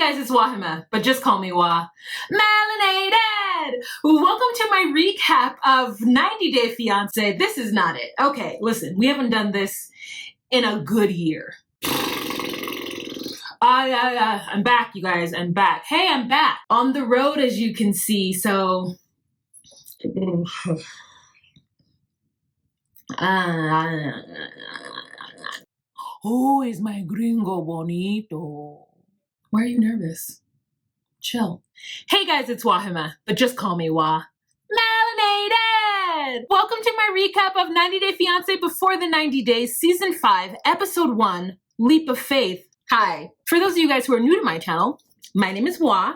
guys, it's Wahima, but just call me Wah. Melanated! Welcome to my recap of 90 Day Fiancé. This is not it. Okay, listen, we haven't done this in a good year. I'm back, you guys, I'm back. Hey, I'm back. On the road, as you can see, so... Who is my gringo bonito? Why are you nervous? Chill. Hey guys, it's Wahima, but just call me Wah. Melanated! Welcome to my recap of 90 Day Fiancé Before the 90 Days, Season 5, Episode 1, Leap of Faith. Hi. For those of you guys who are new to my channel, my name is Wah.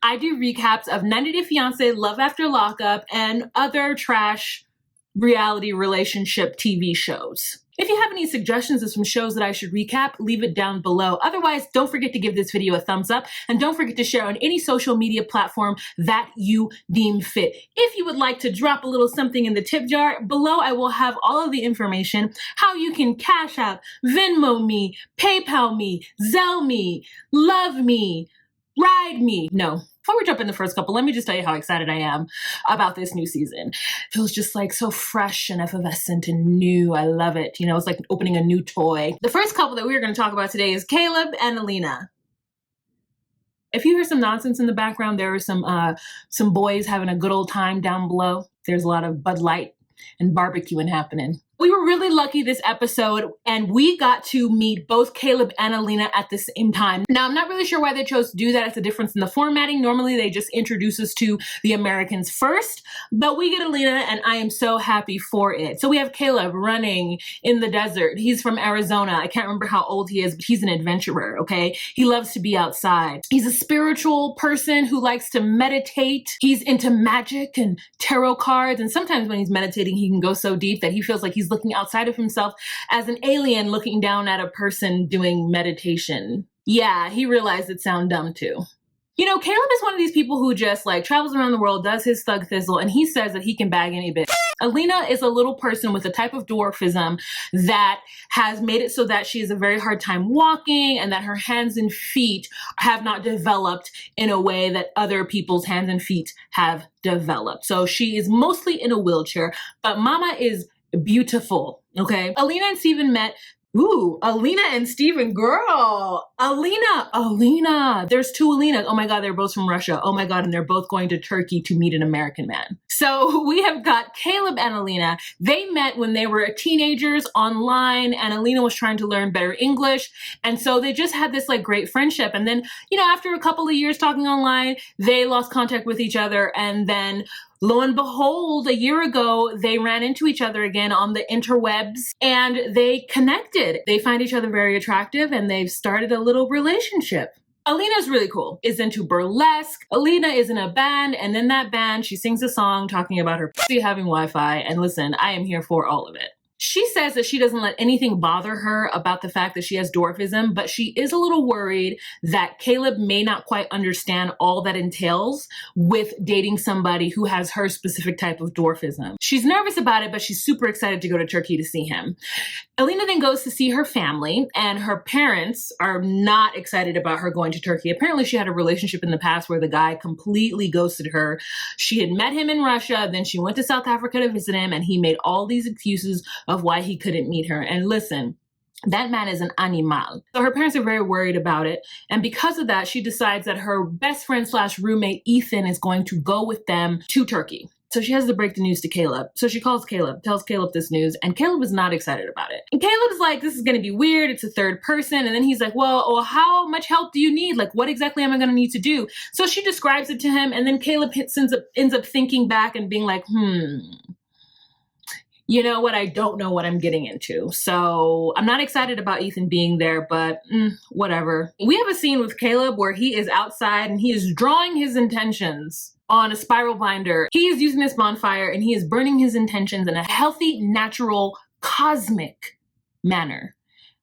I do recaps of 90 Day Fiancé, Love After Lockup, and other trash reality relationship TV shows. If you have any suggestions of some shows that I should recap, leave it down below. Otherwise, don't forget to give this video a thumbs up and don't forget to share on any social media platform that you deem fit. If you would like to drop a little something in the tip jar, below I will have all of the information, how you can Cash App, Venmo me, PayPal me, Zelle me, love me, ride me. No. Before we jump in the first couple, let me just tell you how excited I am about this new season. Feels just like so fresh and effervescent and new. I love it. You know, it's like opening a new toy. The first couple that we're going to talk about today is Caleb and Elena. If you hear some nonsense in the background, there are some boys having a good old time down below. There's a lot of Bud Light and barbecuing happening. We were really lucky this episode and we got to meet both Caleb and Elena at the same time. Now, I'm not really sure why they chose to do that. It's a difference in the formatting. Normally, they just introduce us to the Americans first, but we get Elena and I am so happy for it. So we have Caleb running in the desert. He's from Arizona. I can't remember how old he is, but he's an adventurer, okay? He loves to be outside. He's a spiritual person who likes to meditate. He's into magic and tarot cards, and sometimes when he's meditating, he can go so deep that he feels like he's looking outside of himself as an alien looking down at a person doing meditation. Yeah, he realized it sounded dumb too. You know, Caleb is one of these people who just like travels around the world, does his thug thizzle, and he says that he can bag any bitch. Elena is a little person with a type of dwarfism that has made it so that she has a very hard time walking and that her hands and feet have not developed in a way that other people's hands and feet have developed. So she is mostly in a wheelchair, but mama is beautiful, okay? Elena and Steven met. Ooh, Elena and Steven, girl. Elena. There's two Elenas. Oh my God, they're both from Russia. Oh my God, and they're both going to Turkey to meet an American man. So we have got Caleb and Elena. They met when they were teenagers online and Elena was trying to learn better English. And so they just had this like great friendship. And then, you know, after a couple of years talking online, they lost contact with each other. And then lo and behold, a year ago, they ran into each other again on the interwebs and they connected. They find each other very attractive and they've started a little relationship. Elena's really cool, is into burlesque. Elena is in a band, and in that band, she sings a song talking about her pussy having Wi-Fi. And listen, I am here for all of it. She says that she doesn't let anything bother her about the fact that she has dwarfism, but she is a little worried that Caleb may not quite understand all that entails with dating somebody who has her specific type of dwarfism. She's nervous about it, but she's super excited to go to Turkey to see him. Elena then goes to see her family, and her parents are not excited about her going to Turkey. Apparently, she had a relationship in the past where the guy completely ghosted her. She had met him in Russia, then she went to South Africa to visit him, and he made all these excuses of why he couldn't meet her. And listen, that man is an animal. So her parents are very worried about it. And because of that, she decides that her best friend slash roommate, Ethan, is going to go with them to Turkey. So she has to break the news to Caleb. So she calls Caleb, tells Caleb this news, and Caleb is not excited about it. And Caleb's like, this is going to be weird. It's a third person. And then he's like, well, how much help do you need? Like, what exactly am I going to need to do? So she describes it to him. And then Caleb ends up thinking back and being like, you know what? I don't know what I'm getting into. So I'm not excited about Ethan being there, but whatever. We have a scene with Caleb where he is outside and he is drawing his intentions on a spiral binder. He is using this bonfire and he is burning his intentions in a healthy, natural, cosmic manner.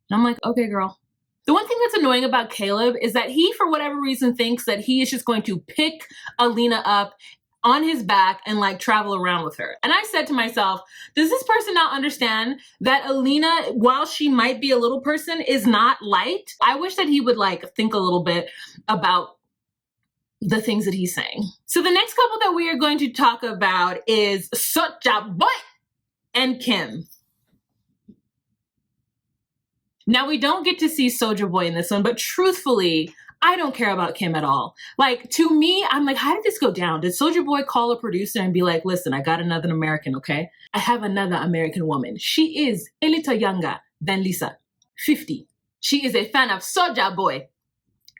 And I'm like, okay, girl. The one thing that's annoying about Caleb is that he, for whatever reason, thinks that he is just going to pick Elena up on his back and like travel around with her. And I said to myself, does this person not understand that Elena, while she might be a little person, is not light? I wish that he would like think a little bit about the things that he's saying. So the next couple that we are going to talk about is Soulja Boy and Kim. Now, we don't get to see Soulja Boy in this one, but truthfully, I don't care about Kim at all. Like, to me, I'm like, how did this go down? Did Soulja Boy call a producer and be like, listen, I got another American, okay? I have another American woman. She is a little younger than Lisa, 50. She is a fan of Soulja Boy.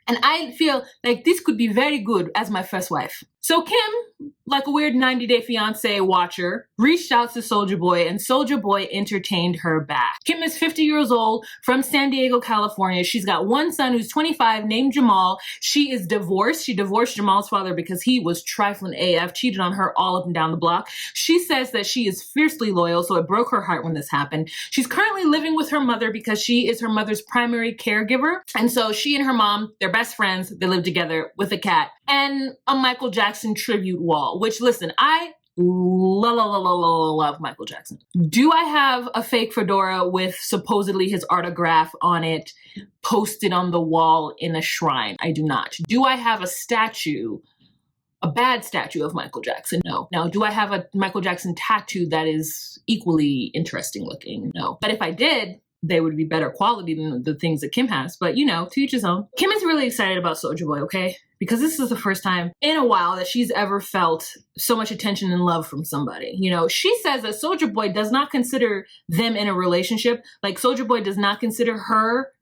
And I feel like this could be very good as my first wife. So Kim, like a weird 90-Day Fiancé watcher, reached out to Soulja Boy and Soulja Boy entertained her back. Kim is 50 years old from San Diego, California. She's got one son who's 25 named Jamal. She is divorced. She divorced Jamal's father because he was trifling AF, cheated on her all up and down the block. She says that she is fiercely loyal, so it broke her heart when this happened. She's currently living with her mother because she is her mother's primary caregiver. And so she and her mom, they're best friends. They live together with a cat and a Michael Jackson tribute wall, which, listen, I love Michael Jackson. Do I have a fake fedora with supposedly his autograph on it posted on the wall in a shrine? I do not. Do I have a statue, a bad statue of Michael Jackson? No. Now, do I have a Michael Jackson tattoo that is equally interesting looking? No. But if I did, they would be better quality than the things that Kim has. But, you know, to each his own. Kim is really excited about Soulja Boy, okay? Because this is the first time in a while that she's ever felt so much attention and love from somebody. You know, she says that Soulja Boy does not consider them in a relationship. Like, Soulja Boy does not consider her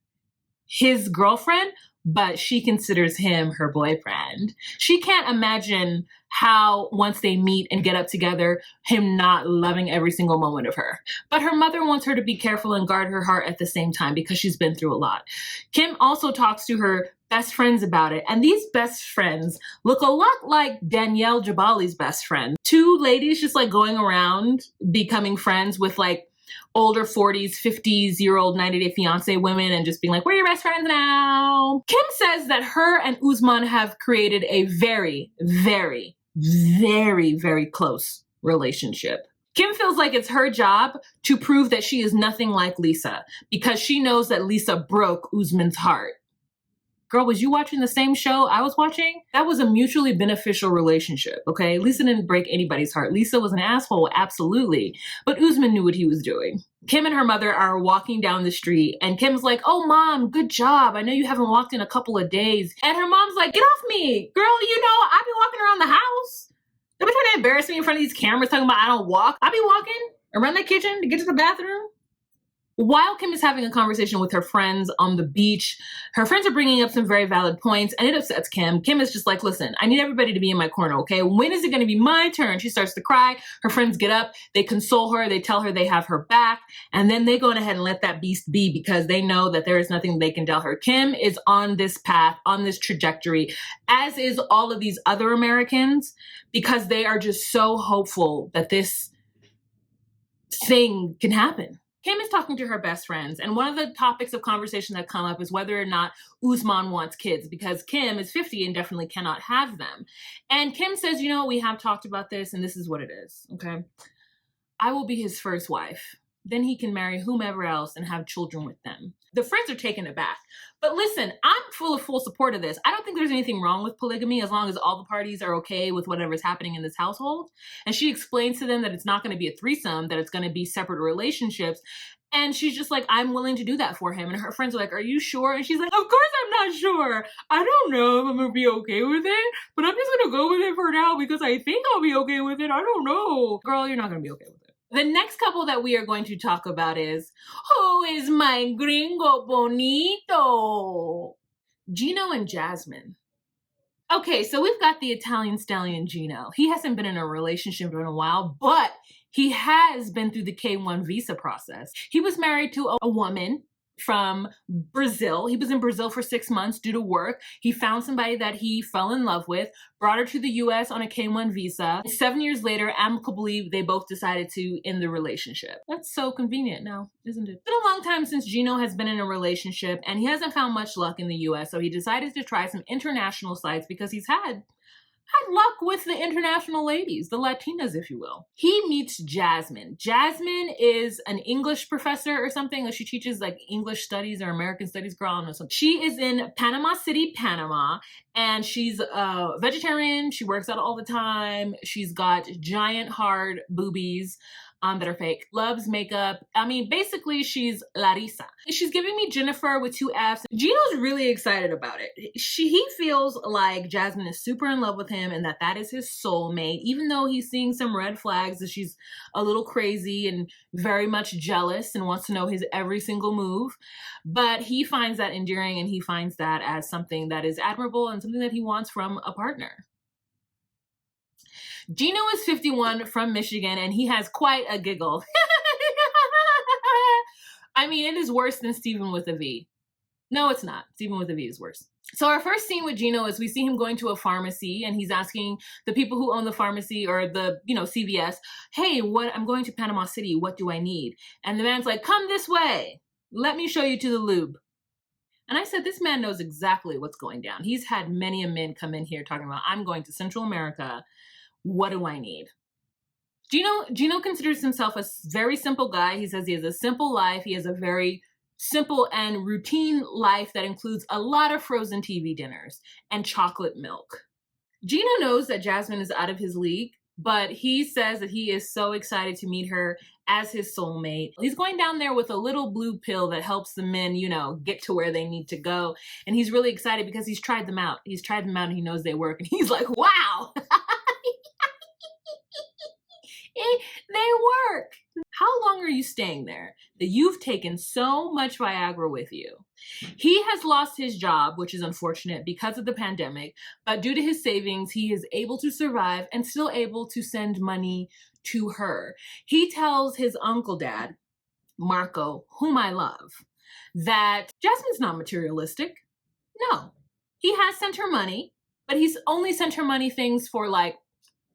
his girlfriend, but she considers him her boyfriend. She can't imagine how, once they meet and get up together, him not loving every single moment of her. But her mother wants her to be careful and guard her heart at the same time because she's been through a lot. Kim also talks to her best friends about it. And these best friends look a lot like Danielle Jabali's best friend. Two ladies just like going around becoming friends with like older 40s, 50s-year-old 90-Day Fiancé women and just being like, we're your best friends now. Kim says that her and Usman have created a very, very, very, very close relationship. Kim feels like it's her job to prove that she is nothing like Lisa because she knows that Lisa broke Usman's heart. Girl, was you watching the same show I was watching? That was a mutually beneficial relationship, okay? Lisa didn't break anybody's heart. Lisa was an asshole, absolutely. But Usman knew what he was doing. Kim and her mother are walking down the street, and Kim's like, oh, Mom, good job. I know you haven't walked in a couple of days. And her mom's like, get off me. Girl, you know, I be walking around the house. Don't be trying to embarrass me in front of these cameras talking about I don't walk. I be walking around the kitchen to get to the bathroom. While Kim is having a conversation with her friends on the beach, her friends are bringing up some very valid points, and it upsets Kim. Kim is just like, listen, I need everybody to be in my corner, okay? When is it going to be my turn? She starts to cry. Her friends get up. They console her. They tell her they have her back, and then they go ahead and let that beast be because they know that there is nothing they can tell her. Kim is on this path, on this trajectory, as is all of these other Americans, because they are just so hopeful that this thing can happen. Kim is talking to her best friends, and one of the topics of conversation that come up is whether or not Usman wants kids, because Kim is 50 and definitely cannot have them. And Kim says, you know, we have talked about this, and this is what it is, okay? I will be his first wife. Then he can marry whomever else and have children with them. The friends are taken aback. But listen, I'm full support of this. I don't think there's anything wrong with polygamy as long as all the parties are okay with whatever's happening in this household. And she explains to them that it's not going to be a threesome, that it's going to be separate relationships. And she's just like, I'm willing to do that for him. And her friends are like, are you sure? And she's like, of course I'm not sure. I don't know if I'm going to be okay with it, but I'm just going to go with it for now because I think I'll be okay with it. I don't know. Girl, you're not going to be okay with it. The next couple that we are going to talk about is, who is my gringo bonito? Geno and Jasmine. Okay, so we've got the Italian stallion Geno. He hasn't been in a relationship in a while, but he has been through the K1 visa process. He was married to a woman from Brazil. He was in Brazil for 6 months due to work. He found somebody that he fell in love with, brought her to the US on a K1 visa. 7 years later, amicably, they both decided to end the relationship. That's so convenient now, isn't it? It's been a long time since Geno has been in a relationship, and he hasn't found much luck in the US, so he decided to try some international sites because he's had had luck with the international ladies, the Latinas, if you will. He meets Jasmine. Jasmine is an English professor or something. She teaches like English studies or American studies, girl, I don't know something. She is in Panama City, Panama, and she's a vegetarian. She works out all the time. She's got giant hard boobies that are fake. Loves makeup. I mean, basically, she's Larissa. She's giving me Jennifer with 2 Fs. Gino's really excited about it. He feels like Jasmine is super in love with him and that is his soulmate, even though he's seeing some red flags that she's a little crazy and very much jealous and wants to know his every single move. But he finds that endearing and he finds that as something that is admirable and something that he wants from a partner. Geno is 51 from Michigan and he has quite a giggle. I mean, it is worse than Stephen with a V. No, it's not. Stephen with a V is worse. So our first scene with Geno is we see him going to a pharmacy and he's asking the people who own the pharmacy or the, CVS, hey, I'm going to Panama City. What do I need? And the man's like, come this way. Let me show you to the lube. And I said, this man knows exactly what's going down. He's had many a men come in here talking about, I'm going to Central America. What do I need? Geno considers himself a very simple guy. He says he has a simple life. He has a very simple and routine life that includes a lot of frozen TV dinners and chocolate milk. Geno knows that Jasmine is out of his league, but he says that he is so excited to meet her as his soulmate. He's going down there with a little blue pill that helps the men, get to where they need to go. And he's really excited because he's tried them out. He's tried them out and he knows they work. And he's like, wow. They work. How long are you staying there that you've taken so much Viagra with you? He has lost his job, which is unfortunate because of the pandemic, but due to his savings, he is able to survive and still able to send money to her. He tells his uncle dad, Marco, whom I love, that Jasmine's not materialistic. No, he has sent her money, but he's only sent her money things for like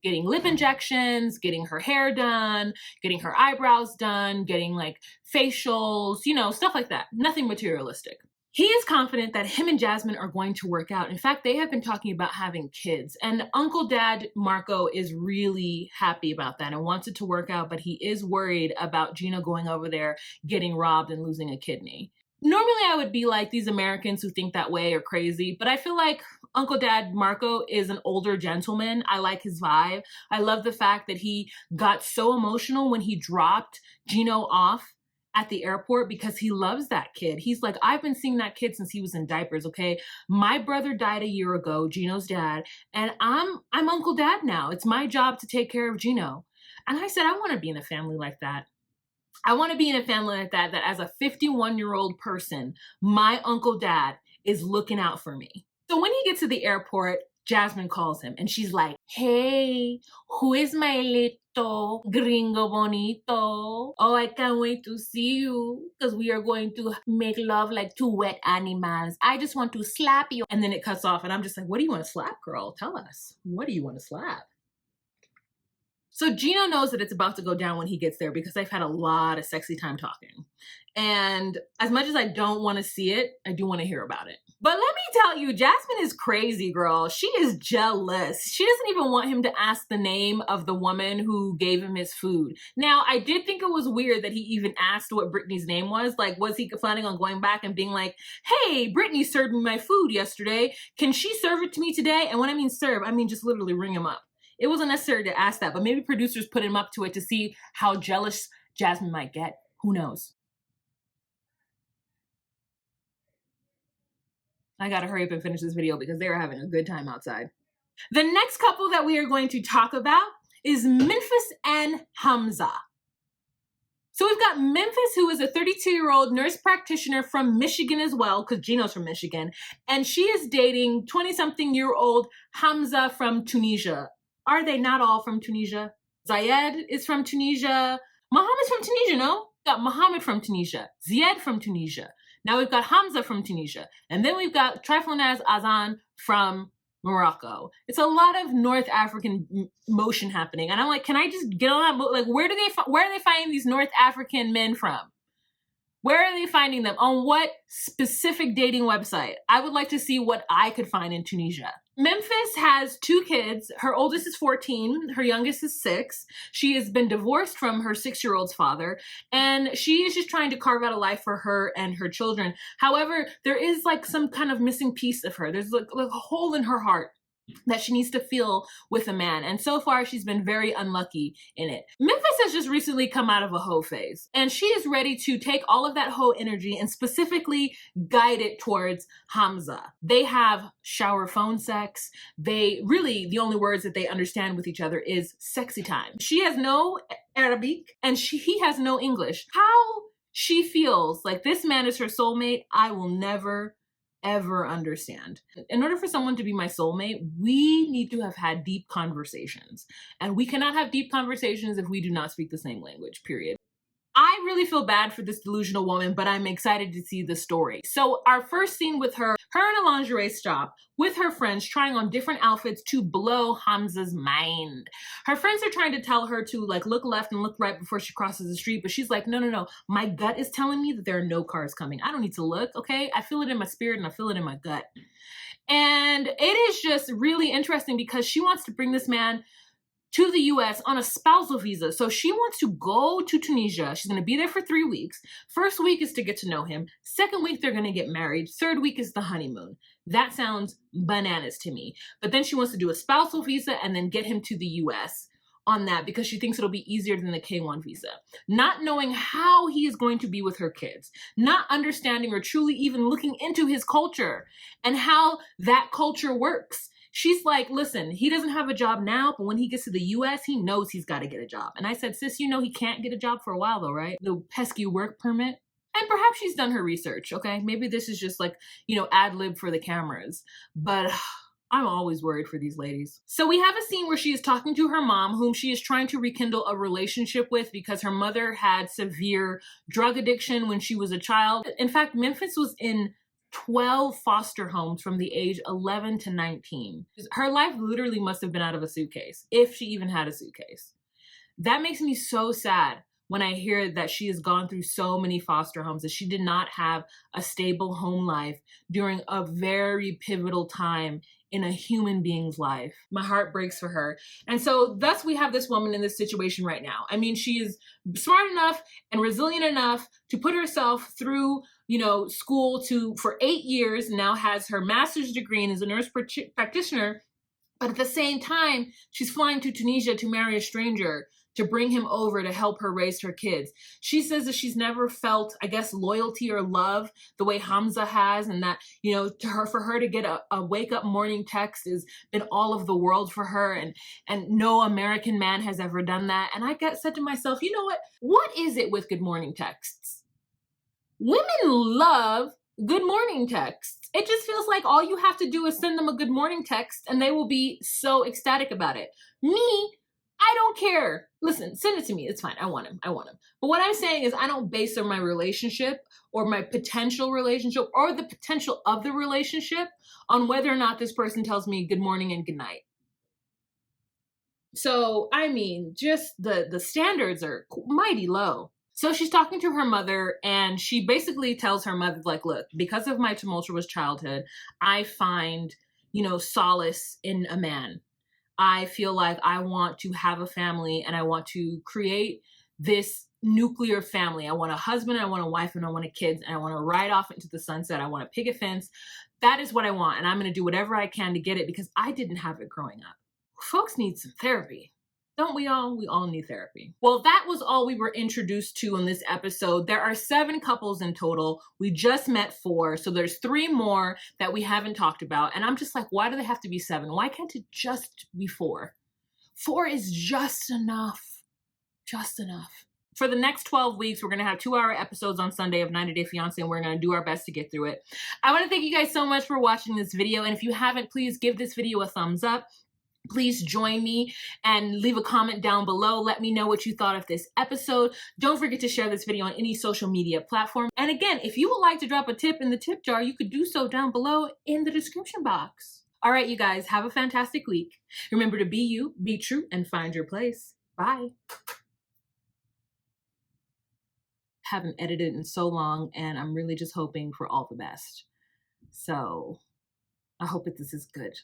getting lip injections, getting her hair done, getting her eyebrows done, getting like facials, stuff like that. Nothing materialistic. He is confident that him and Jasmine are going to work out. In fact, they have been talking about having kids. And Uncle Dad Marco is really happy about that and wants it to work out, but he is worried about Geno going over there, getting robbed and losing a kidney. Normally I would be like, these Americans who think that way are crazy, but I feel like Uncle Dad Marco is an older gentleman. I like his vibe. I love the fact that he got so emotional when he dropped Geno off at the airport because he loves that kid. He's like, I've been seeing that kid since he was in diapers, okay? My brother died a year ago, Geno's dad, and I'm Uncle Dad now. It's my job to take care of Geno. And I said, I want to be in a family like that. I want to be in a family like that as a 51-year-old person, my Uncle Dad is looking out for me. So when he gets to the airport, Jasmine calls him and she's like, hey, who is my little gringo bonito? Oh, I can't wait to see you because we are going to make love like 2 wet animals. I just want to slap you. And then it cuts off and I'm just like, what do you want to slap, girl? Tell us. What do you want to slap? So Geno knows that it's about to go down when he gets there because they've had a lot of sexy time talking. And as much as I don't want to see it, I do want to hear about it. But let me tell you, Jasmine is crazy, girl. She is jealous. She doesn't even want him to ask the name of the woman who gave him his food. Now, I did think it was weird that he even asked what Brittany's name was. Like, was he planning on going back and being like, hey, Brittany served me my food yesterday. Can she serve it to me today? And when I mean serve, I mean just literally ring him up. It wasn't necessary to ask that, but maybe producers put him up to it to see how jealous Jasmine might get. Who knows? I gotta hurry up and finish this video because they are having a good time outside. The next couple that we are going to talk about is Memphis and Hamza. So we've got Memphis, who is a 32-year-old nurse practitioner from Michigan as well, because Geno's from Michigan, and she is dating 20-something-year-old Hamza from Tunisia. Are they not all from Tunisia? Zayed is from Tunisia. Mohammed's from Tunisia, no? We've got Mohammed from Tunisia. Ziyad from Tunisia. Now we've got Hamza from Tunisia. And then we've got Triflonaz Azan from Morocco. It's a lot of North African motion happening. And I'm like, can I just get on that? Like, where are they finding these North African men from? Where are they finding them? On what specific dating website? I would like to see what I could find in Tunisia. Memphis has 2 kids. Her oldest is 14. Her youngest is 6. She has been divorced from her 6-year-old's father, and she is just trying to carve out a life for her and her children. However, there is like some kind of missing piece of her. There's like a hole in her heart that she needs to fill with a man. And so far, she's been very unlucky in it. Memphis has just recently come out of a hoe phase, and she is ready to take all of that hoe energy and specifically guide it towards Hamza. They have shower phone sex. They really, the only words that they understand with each other is sexy time. She has no Arabic and he has no English. How she feels like this man is her soulmate, I will never ever understand. In order for someone to be my soulmate, we need to have had deep conversations. And we cannot have deep conversations if we do not speak the same language, period. I really feel bad for this delusional woman, but I'm excited to see the story. So our first scene with her in a lingerie shop with her friends trying on different outfits to blow Hamza's mind. Her friends are trying to tell her to like look left and look right before she crosses the street, but she's like, no. My gut is telling me that there are no cars coming. I don't need to look, okay? I feel it in my spirit and I feel it in my gut. And it is just really interesting because she wants to bring this man to the US on a spousal visa. So she wants to go to Tunisia. She's going to be there for 3 weeks. First week is to get to know him. Second week, they're going to get married. Third week is the honeymoon. That sounds bananas to me. But then she wants to do a spousal visa and then get him to the US on that because she thinks it'll be easier than the K1 visa. Not knowing how he is going to be with her kids. Not understanding or truly even looking into his culture and how that culture works. She's like, listen, he doesn't have a job now, but when he gets to the US, he knows he's got to get a job. And I said, sis, you know he can't get a job for a while though, right? The pesky work permit. And perhaps she's done her research, okay? Maybe this is just like, ad lib for the cameras. But I'm always worried for these ladies. So we have a scene where she is talking to her mom, whom she is trying to rekindle a relationship with because her mother had severe drug addiction when she was a child. In fact, Memphis was in 12 foster homes from the age 11 to 19. Her life literally must have been out of a suitcase, if she even had a suitcase. That makes me so sad when I hear that she has gone through so many foster homes, that she did not have a stable home life during a very pivotal time in a human being's life. My heart breaks for her. And so thus we have this woman in this situation right now. I mean, she is smart enough and resilient enough to put herself through school for 8 years, now has her master's degree and is a nurse practitioner. But at the same time, she's flying to Tunisia to marry a stranger, to bring him over to help her raise her kids. She says that she's never felt, I guess, loyalty or love the way Hamza has, and that, for her to get a wake up morning text has been all of the world for her, and no American man has ever done that. And I said to myself, you know what? What is it with good morning texts? Women love good morning texts. It just feels like all you have to do is send them a good morning text and they will be so ecstatic about it. Me, I don't care. Listen, send it to me. It's fine. I want him. But what I'm saying is I don't base on my relationship or my potential relationship or the potential of the relationship on whether or not this person tells me good morning and good night. So, I mean, just the standards are mighty low. So she's talking to her mother and she basically tells her mother, like, look, because of my tumultuous childhood, I find, solace in a man. I feel like I want to have a family and I want to create this nuclear family. I want a husband, I want a wife, and I want a kids, and I want to ride off into the sunset. I want a picket fence. That is what I want. And I'm going to do whatever I can to get it because I didn't have it growing up. Folks need some therapy. Don't we all? We all need therapy. Well, that was all we were introduced to in this episode. There are 7 couples in total. We just met 4. So there's 3 more that we haven't talked about. And I'm just like, why do they have to be 7? Why can't it just be 4? 4 is just enough. Just enough. For the next 12 weeks, we're going to have 2-hour episodes on Sunday of 90 Day Fiancé, and we're going to do our best to get through it. I want to thank you guys so much for watching this video. And if you haven't, please give this video a thumbs up. Please join me and leave a comment down below. Let me know what you thought of this episode. Don't forget to share this video on any social media platform. And again, if you would like to drop a tip in the tip jar, you could do so down below in the description box. All right, you guys, have a fantastic week. Remember to be you, be true, and find your place. Bye. Haven't edited in so long, and I'm really just hoping for all the best. So I hope that this is good.